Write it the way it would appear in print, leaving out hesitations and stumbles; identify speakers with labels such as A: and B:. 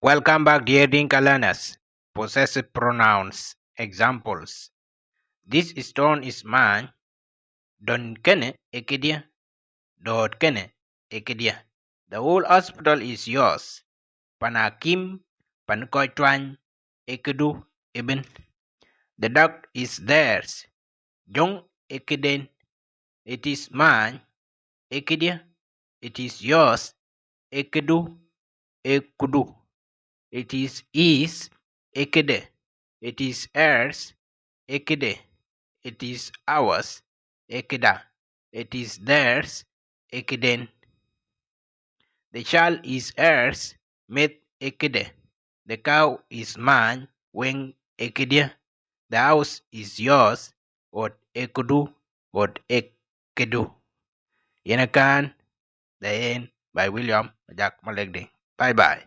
A: Welcome back, dear Dinka learners. Possessive pronouns. Examples. This stone is mine. Don kene ekidia. Dot kene ekidia. The whole hospital is yours. Panakim pankoitwan ekidu ibn. The dog is theirs. Jong ekiden. It is mine. Ekidia. It is yours. Ekidu ekudu. It is ekide. It is ours. Ekide. It is ours. Ekida. It is theirs. Ekiden. The child is ours. Met ekide. The cow is mine. Weng ekidia. The house is yours. What ekudu. What ekedu. Yenakan. The End by William Jack Malegde. Bye bye.